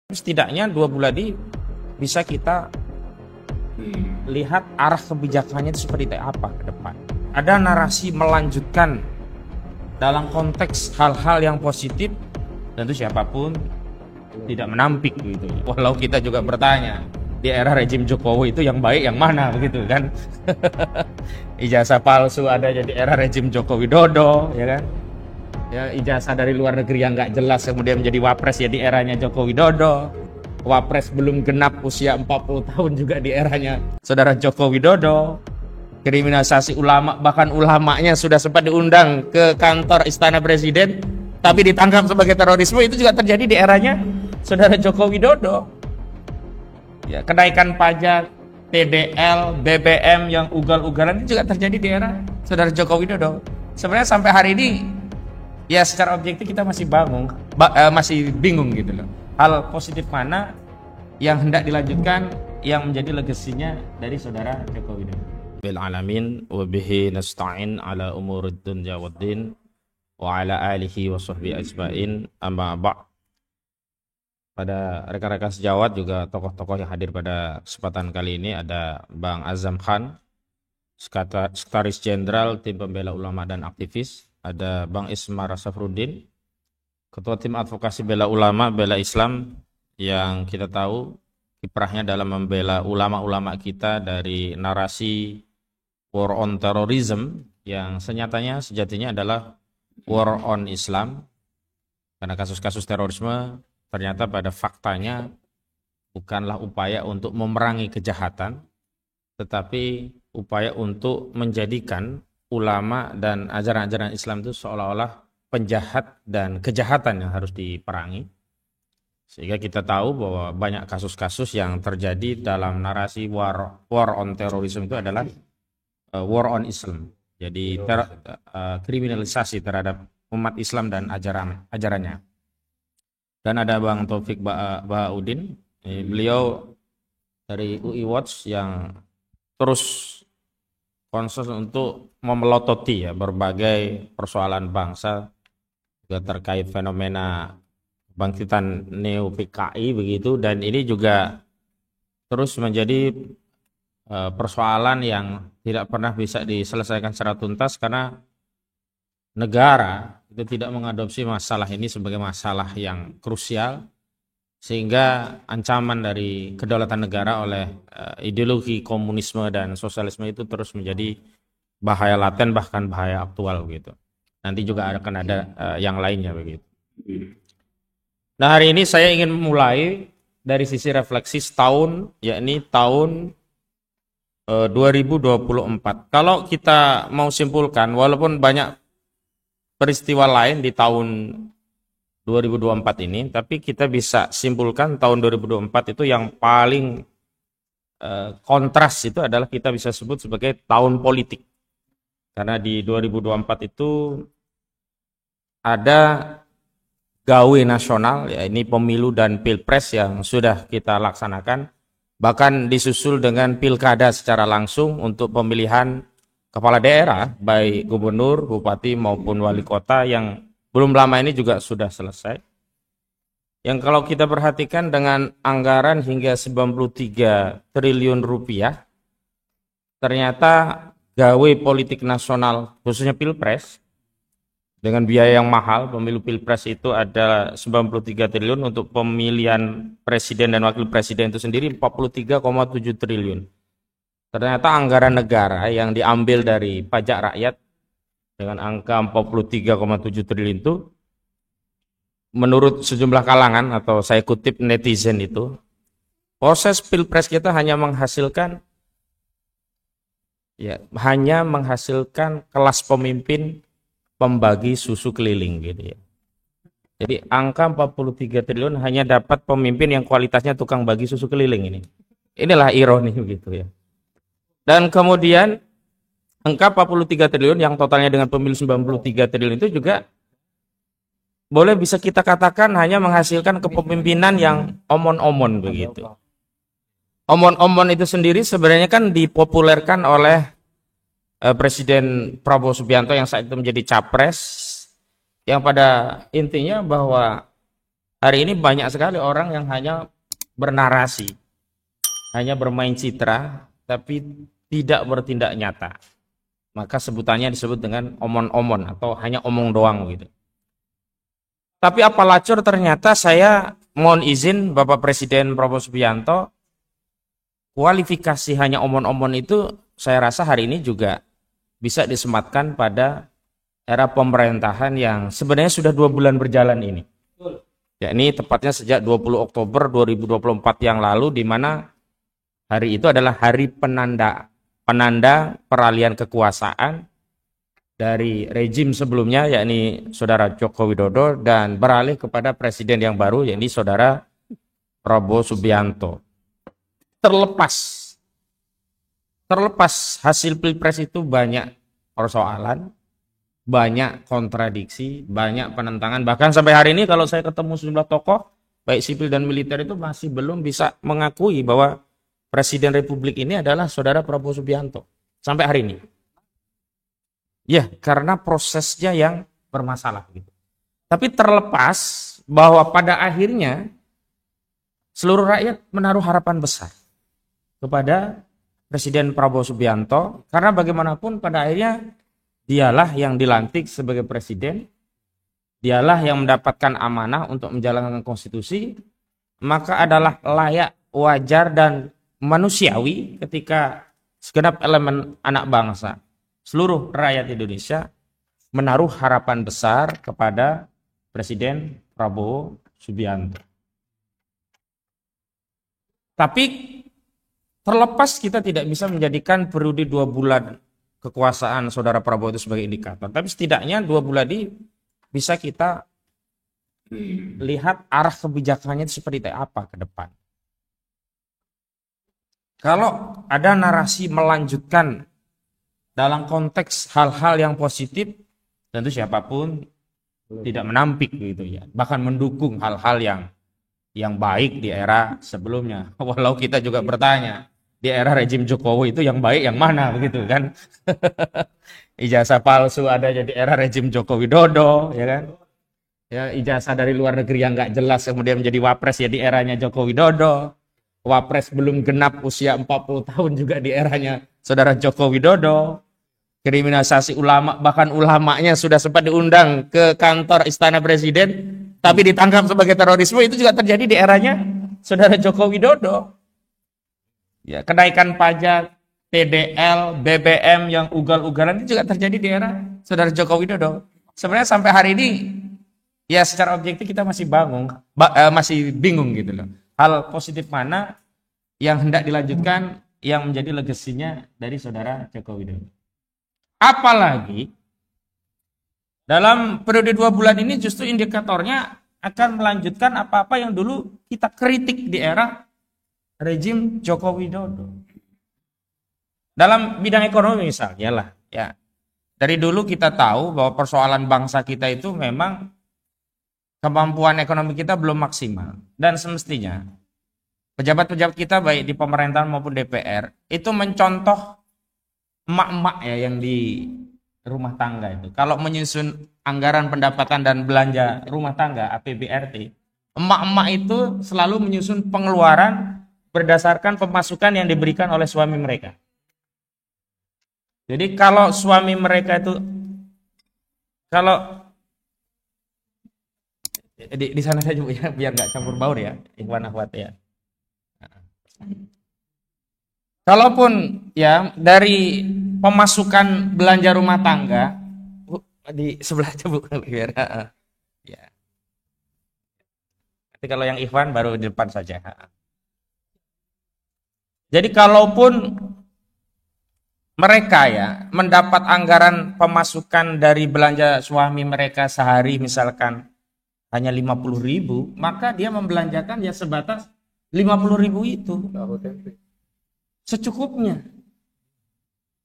Setidaknya 2 bulan ini bisa kita lihat arah kebijakannya itu seperti apa ke depan. Ada narasi melanjutkan dalam konteks hal-hal yang positif, tentu siapapun tidak menampik gitu. Walau kita juga bertanya, di era rejim Jokowi itu yang baik yang mana begitu kan. Ijazah palsu ada jadi era rejim Joko Widodo, ya kan. Ya, ijazah dari luar negeri yang nggak jelas kemudian menjadi wapres ya di eranya Joko Widodo. Wapres belum genap usia 40 tahun juga di eranya saudara Joko Widodo. Kriminalisasi ulama, bahkan ulamanya sudah sempat diundang ke kantor Istana Presiden tapi ditangkap sebagai terorisme, itu juga terjadi di eranya saudara Joko Widodo. Ya, kenaikan pajak TDL, BBM yang ugal-ugalan itu juga terjadi di era saudara Joko Widodo. Sebenarnya sampai hari ini ya secara objektif kita masih masih bingung gitu loh. Hal positif mana yang hendak dilanjutkan yang menjadi legasinya dari saudara Joko Widodo. Bil alamin wa bihi nasta'in ala umurid dunya waddin wa ala alihi wa sahbihi ajma'in, amma ba'. Pada rekan-rekan sejawat juga tokoh-tokoh yang hadir pada kesempatan kali ini ada Bang Azam Khan, Sekretaris Jenderal Tim Pembela Ulama dan Aktivis, ada Bang Ismar Safruddin, Ketua Tim Advokasi Bela Ulama, Bela Islam, yang kita tahu kiprahnya dalam membela ulama-ulama kita dari narasi war on terrorism yang sejatinya adalah war on Islam. Karena kasus-kasus terorisme ternyata pada faktanya bukanlah upaya untuk memerangi kejahatan, tetapi upaya untuk menjadikan ulama dan ajaran-ajaran Islam itu seolah-olah penjahat dan kejahatan yang harus diperangi. Sehingga kita tahu bahwa banyak kasus-kasus yang terjadi dalam narasi war on terrorism itu adalah war on Islam. Jadi kriminalisasi terhadap umat Islam dan ajarannya. Dan ada Bang Taufik Bahaudin, beliau dari UI Watch yang terus konsen untuk memelototi ya berbagai persoalan bangsa, juga terkait fenomena bangkitan Neo PKI begitu, dan ini juga terus menjadi persoalan yang tidak pernah bisa diselesaikan secara tuntas karena negara itu tidak mengadopsi masalah ini sebagai masalah yang krusial, sehingga ancaman dari kedaulatan negara oleh ideologi komunisme dan sosialisme itu terus menjadi bahaya laten bahkan bahaya aktual begitu. Nanti juga akan ada yang lainnya begitu. Nah, hari ini saya ingin mulai dari sisi refleksi setahun, yakni tahun 2024. Kalau kita mau simpulkan, walaupun banyak peristiwa lain di tahun 2024 ini, tapi kita bisa simpulkan tahun 2024 itu yang paling kontras itu adalah kita bisa sebut sebagai tahun politik. Karena di 2024 itu ada gawe nasional, ya ini pemilu dan pilpres yang sudah kita laksanakan, bahkan disusul dengan pilkada secara langsung untuk pemilihan kepala daerah, baik gubernur, bupati maupun wali kota yang belum lama ini juga sudah selesai. Yang kalau kita perhatikan dengan anggaran hingga 93 triliun rupiah, ternyata gawe politik nasional khususnya pilpres dengan biaya yang mahal, pemilu pilpres itu ada 93 triliun, untuk pemilihan presiden dan wakil presiden itu sendiri 43,7 triliun. Ternyata anggaran negara yang diambil dari pajak rakyat dengan angka 43,7 triliun itu, menurut sejumlah kalangan atau saya kutip netizen itu, proses pilpres kita hanya menghasilkan kelas pemimpin pembagi susu keliling gitu ya. Jadi angka 43 triliun hanya dapat pemimpin yang kualitasnya tukang bagi susu keliling ini. Inilah ironi begitu ya. Dan kemudian angka 43 triliun yang totalnya dengan pemilu 93 triliun itu juga boleh bisa kita katakan hanya menghasilkan kepemimpinan yang omon-omon begitu. Omon-omon itu sendiri sebenarnya kan dipopulerkan oleh Presiden Prabowo Subianto yang saat itu menjadi capres, yang pada intinya bahwa Hari ini banyak sekali orang yang hanya bernarasi, hanya bermain citra, tapi tidak bertindak nyata. Maka sebutannya disebut dengan omon-omon atau hanya omong doang gitu. Tapi apalacur ternyata saya mohon izin Bapak Presiden Prabowo Subianto, kualifikasi hanya omon-omon itu saya rasa hari ini juga bisa disematkan pada era pemerintahan yang sebenarnya sudah 2 bulan berjalan ini. Ya, ini tepatnya sejak 20 Oktober 2024 yang lalu, di mana hari itu adalah hari penanda peralihan kekuasaan dari rejim sebelumnya, yakni Saudara Joko Widodo, dan beralih kepada presiden yang baru, yakni Saudara Prabowo Subianto. Terlepas hasil Pilpres itu banyak persoalan, banyak kontradiksi, banyak penentangan. Bahkan sampai hari ini kalau saya ketemu sejumlah tokoh, baik sipil dan militer, itu masih belum bisa mengakui bahwa Presiden Republik ini adalah Saudara Prabowo Subianto. Sampai hari ini. Ya, karena prosesnya yang bermasalah gitu. Tapi terlepas bahwa pada akhirnya seluruh rakyat menaruh harapan besar kepada Presiden Prabowo Subianto, karena bagaimanapun pada akhirnya dialah yang dilantik sebagai presiden, dialah yang mendapatkan amanah untuk menjalankan konstitusi, maka adalah layak, wajar, dan manusiawi ketika segenap elemen anak bangsa, seluruh rakyat Indonesia menaruh harapan besar kepada Presiden Prabowo Subianto. Tapi terlepas kita tidak bisa menjadikan periode 2 bulan kekuasaan Saudara Prabowo itu sebagai indikator, tapi setidaknya 2 bulan ini bisa kita lihat arah kebijakannya itu seperti apa ke depan. Kalau ada narasi melanjutkan dalam konteks hal-hal yang positif, tentu siapapun tidak menampik gitu ya, bahkan mendukung hal-hal yang baik di era sebelumnya. Walau kita juga bertanya, di era rejim Jokowi itu yang baik yang mana begitu kan? Ijazah palsu ada jadi era rejim Joko Widodo, ya kan? Ya, ijazah dari luar negeri yang nggak jelas kemudian menjadi wapres ya di eranya Joko Widodo. Wapres belum genap usia 40 tahun juga di eranya Saudara Joko Widodo. Kriminalisasi ulama, bahkan ulamanya sudah sempat diundang ke kantor Istana Presiden, tapi ditangkap sebagai terorisme, itu juga terjadi di eranya Saudara Joko Widodo. Ya, kenaikan pajak, TDL, BBM yang ugal-ugalan itu juga terjadi di era Saudara Joko Widodo. Sebenarnya sampai hari ini, ya secara objektif kita masih masih bingung gitu loh. Hal positif mana yang hendak dilanjutkan yang menjadi legasinya dari Saudara Joko Widodo. Apalagi dalam periode 2 bulan ini justru indikatornya akan melanjutkan apa-apa yang dulu kita kritik di era rejim Joko Widodo. Dalam bidang ekonomi misalnya lah, ya. Dari dulu kita tahu bahwa persoalan bangsa kita itu memang kemampuan ekonomi kita belum maksimal, dan semestinya pejabat-pejabat kita baik di pemerintahan maupun DPR itu mencontoh emak-emak ya yang di rumah tangga itu. Kalau menyusun anggaran pendapatan dan belanja rumah tangga APBRT, emak-emak itu selalu menyusun pengeluaran berdasarkan pemasukan yang diberikan oleh suami mereka. Jadi kalau suami mereka itu, kalau di sana saja Bu ya, biar nggak campur baur ya, ikhwan akhwat ya. Kalaupun ya dari pemasukan belanja rumah tangga, Bu, di sebelah aja Bu biar ya. Nanti kalau yang ikhwan baru di depan saja. Jadi kalaupun mereka ya mendapat anggaran pemasukan dari belanja suami mereka sehari misalkan hanya 50.000, maka dia membelanjakan ya sebatas 50.000 itu. Secukupnya.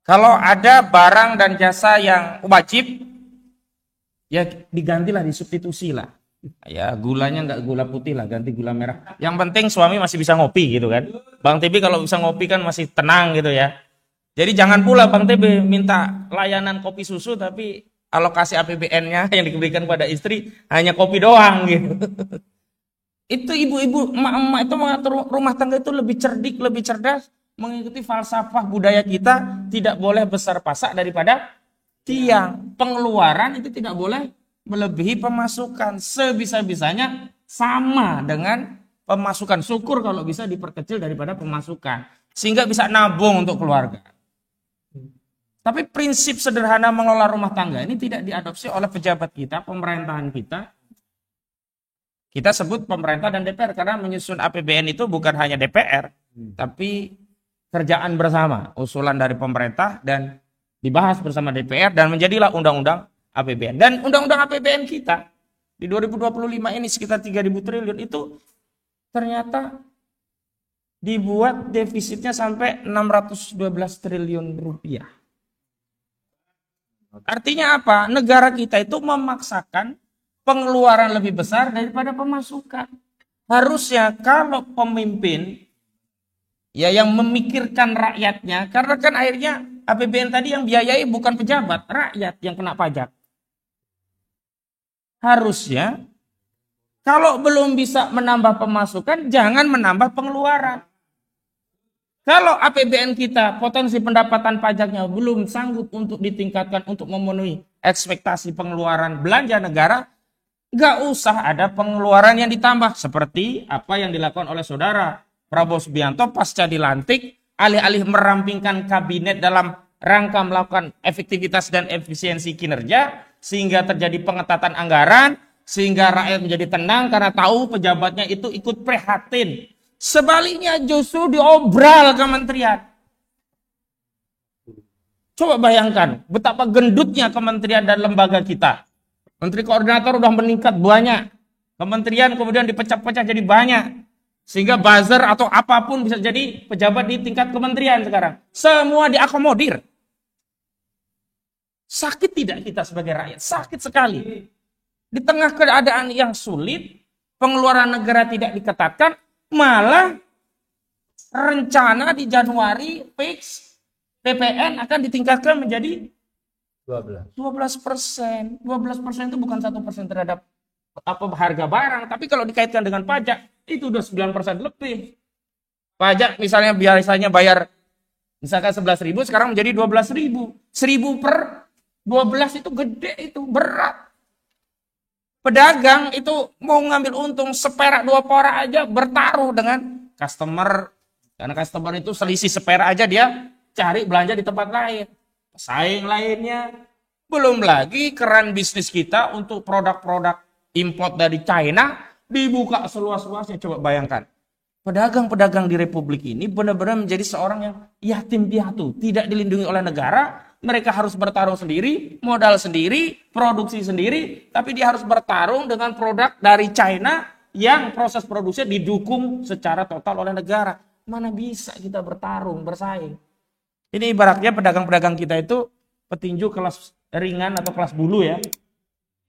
Kalau ada barang dan jasa yang wajib, ya digantilah, disubstitusi lah. Ya gulanya nggak gula putih lah, ganti gula merah. Yang penting suami masih bisa ngopi gitu kan. Bang TB kalau bisa ngopi kan masih tenang gitu ya. Jadi jangan pula Bang TB minta layanan kopi susu tapi alokasi APBN-nya yang diberikan pada istri hanya kopi doang gitu. Itu ibu-ibu, emak-emak itu mengatur rumah tangga itu lebih cerdik, lebih cerdas, mengikuti falsafah budaya kita, tidak boleh besar pasak daripada tiang. Pengeluaran itu tidak boleh melebihi pemasukan. Sebisa-bisanya sama dengan pemasukan. Syukur kalau bisa diperkecil daripada pemasukan. Sehingga bisa nabung untuk keluarga. Tapi prinsip sederhana mengelola rumah tangga ini tidak diadopsi oleh pejabat kita, pemerintahan kita. Kita sebut pemerintah dan DPR karena menyusun APBN itu bukan hanya DPR, tapi kerjaan bersama, usulan dari pemerintah dan dibahas bersama DPR dan menjadilah undang-undang APBN. Dan undang-undang APBN kita di 2025 ini sekitar 3.000 triliun itu ternyata dibuat defisitnya sampai 612 triliun rupiah. Artinya apa? Negara kita itu memaksakan pengeluaran lebih besar daripada pemasukan. Harusnya kalau pemimpin ya yang memikirkan rakyatnya, karena kan akhirnya APBN tadi yang biayai bukan pejabat, rakyat yang kena pajak. Harusnya kalau belum bisa menambah pemasukan, jangan menambah pengeluaran. Kalau APBN kita potensi pendapatan pajaknya belum sanggup untuk ditingkatkan untuk memenuhi ekspektasi pengeluaran belanja negara, nggak usah ada pengeluaran yang ditambah. Seperti apa yang dilakukan oleh saudara Prabowo Subianto pasca dilantik, alih-alih merampingkan kabinet dalam rangka melakukan efektivitas dan efisiensi kinerja, sehingga terjadi pengetatan anggaran, sehingga rakyat menjadi tenang karena tahu pejabatnya itu ikut prihatin. Sebaliknya justru diobral kementerian. Coba bayangkan betapa gendutnya kementerian dan lembaga kita. Menteri koordinator udah meningkat banyak. Kementerian kemudian dipecah-pecah jadi banyak. Sehingga buzzer atau apapun bisa jadi pejabat di tingkat kementerian sekarang. Semua diakomodir. Sakit tidak kita sebagai rakyat? Sakit sekali. Di tengah keadaan yang sulit, pengeluaran negara tidak diketatkan, malah rencana di Januari fix PPN akan ditingkatkan menjadi 12%. 12% itu bukan 1% terhadap harga barang, tapi kalau dikaitkan dengan pajak itu udah 9% lebih. Pajak misalnya biasanya bayar misalkan 11.000 sekarang menjadi 12.000. 1.000 per 12 itu gede, itu berat. Pedagang itu mau ngambil untung seperak 2 perak aja bertaruh dengan customer. Karena customer itu selisih seperak aja dia cari belanja di tempat lain. Pesaing lainnya. Belum lagi keran bisnis kita untuk produk-produk import dari China dibuka seluas-luasnya. Coba bayangkan. Pedagang-pedagang di Republik ini benar-benar menjadi seorang yang yatim piatu. Tidak dilindungi oleh negara. Mereka harus bertarung sendiri, modal sendiri, produksi sendiri, tapi dia harus bertarung dengan produk dari China yang proses produksinya didukung secara total oleh negara. Mana bisa kita bertarung, bersaing. Ini ibaratnya pedagang-pedagang kita itu petinju kelas ringan atau kelas bulu ya.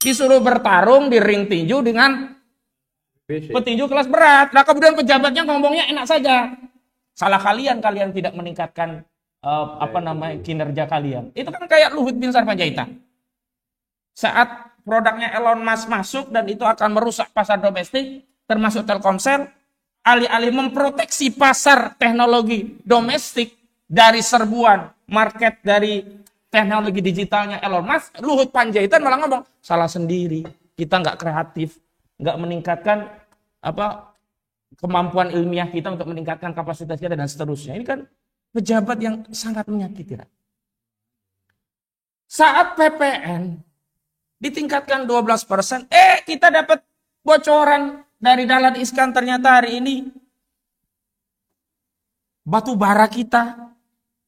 Disuruh bertarung di ring tinju dengan petinju kelas berat. Nah kemudian pejabatnya ngomongnya enak saja. Salah kalian tidak meningkatkan kinerja kalian. Itu kan kayak Luhut Bin Sarpanjaitan. Saat produknya Elon Musk masuk dan itu akan merusak pasar domestik, termasuk Telkomsel, alih-alih memproteksi pasar teknologi domestik dari serbuan market dari teknologi digitalnya Elon Musk, Luhut Panjaitan malah ngomong, salah sendiri, kita nggak kreatif, nggak meningkatkan kemampuan ilmiah kita untuk meningkatkan kapasitas kita dan seterusnya. Ini kan pejabat yang sangat menyakiti. Saat PPN ditingkatkan 12%, kita dapat bocoran dari Dahlan Iskan ternyata hari ini batu bara kita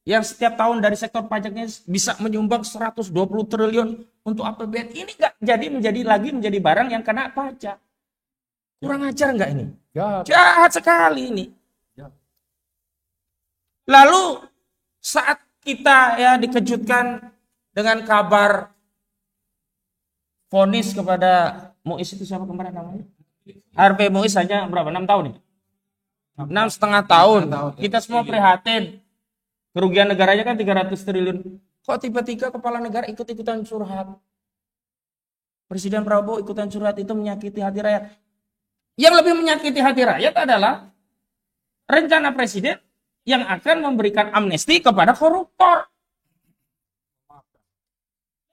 yang setiap tahun dari sektor pajaknya bisa menyumbang 120 triliun untuk APBN. Ini nggak menjadi barang yang kena pajak. Kurang ajar nggak ini? Jahat sekali ini. Lalu saat kita ya dikejutkan dengan kabar vonis kepada Muiz itu siapa kemarin namanya? Harvey Muiz saja berapa? 6 tahun ya? 6,5 tahun. Kita semua prihatin. Kerugian negaranya kan 300 triliun. Kok tiba-tiba kepala negara ikut-ikutan curhat? Presiden Prabowo ikutan curhat itu menyakiti hati rakyat. Yang lebih menyakiti hati rakyat adalah rencana presiden yang akan memberikan amnesti kepada koruptor.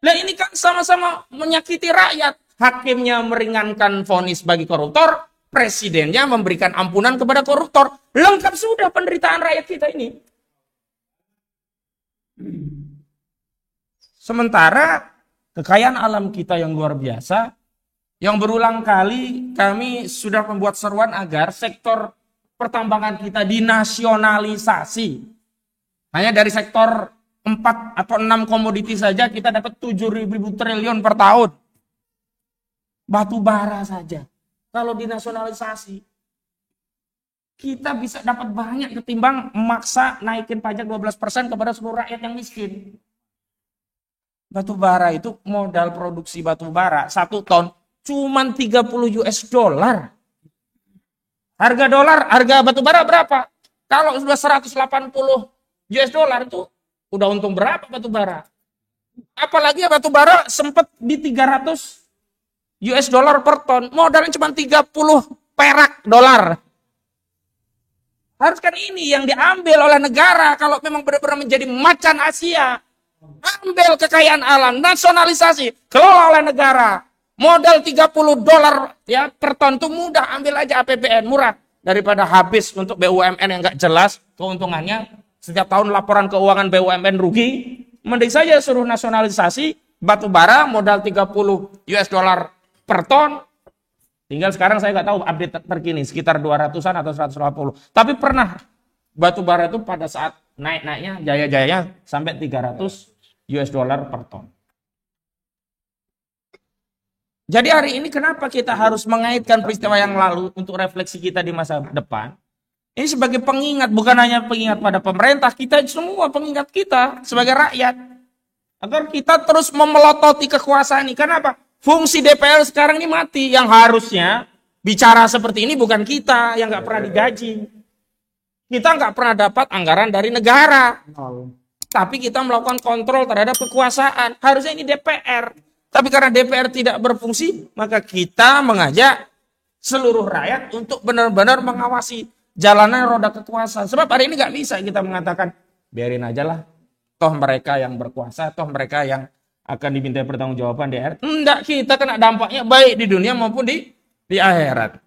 Nah ini kan sama-sama menyakiti rakyat. Hakimnya meringankan vonis bagi koruptor, presidennya memberikan ampunan kepada koruptor. Lengkap sudah penderitaan rakyat kita ini. Sementara kekayaan alam kita yang luar biasa, yang berulang kali kami sudah membuat seruan agar sektor pertambangan kita dinasionalisasi. Hanya dari sektor 4 atau 6 komoditi saja kita dapat 7.000 triliun per tahun. Batu bara saja. Kalau dinasionalisasi, kita bisa dapat banyak ketimbang memaksa naikin pajak 12% kepada seluruh rakyat yang miskin. Batu bara itu modal produksi batu bara 1 ton cuman 30 US dollar. Harga batu bara berapa? Kalau sudah 180 US dollar itu udah untung berapa batu bara? Apalagi batu bara sempat di 300 US dollar per ton, modalnya cuma 30 perak dolar. Harus kan ini yang diambil oleh negara kalau memang benar-benar menjadi macan Asia. Ambil kekayaan alam, nasionalisasi, kelola oleh negara. Modal 30 dolar ya per ton itu mudah, ambil aja APBN murah daripada habis untuk BUMN yang nggak jelas keuntungannya. Setiap tahun laporan keuangan BUMN rugi, mending saja suruh nasionalisasi batu bara modal 30 US dollar per ton. Tinggal sekarang saya nggak tahu update terkini sekitar 200-an atau 180. Tapi pernah batu bara itu pada saat naik-naiknya, jaya-jayanya sampai 300 US dollar per ton. Jadi hari ini kenapa kita harus mengaitkan peristiwa yang lalu untuk refleksi kita di masa depan? Ini sebagai pengingat, bukan hanya pengingat pada pemerintah, kita semua pengingat kita sebagai rakyat. Agar kita terus memelototi kekuasaan ini. Kenapa? Fungsi DPR sekarang ini mati. Yang harusnya bicara seperti ini bukan kita yang nggak pernah digaji. Kita nggak pernah dapat anggaran dari negara. Tapi kita melakukan kontrol terhadap kekuasaan. Harusnya ini DPR. Tapi karena DPR tidak berfungsi, maka kita mengajak seluruh rakyat untuk benar-benar mengawasi jalanan roda kekuasaan. Sebab hari ini nggak bisa kita mengatakan, biarin aja lah. Toh mereka yang berkuasa, toh mereka yang akan diminta pertanggungjawaban di akhirat. Enggak, kita kena dampaknya baik di dunia maupun di akhirat.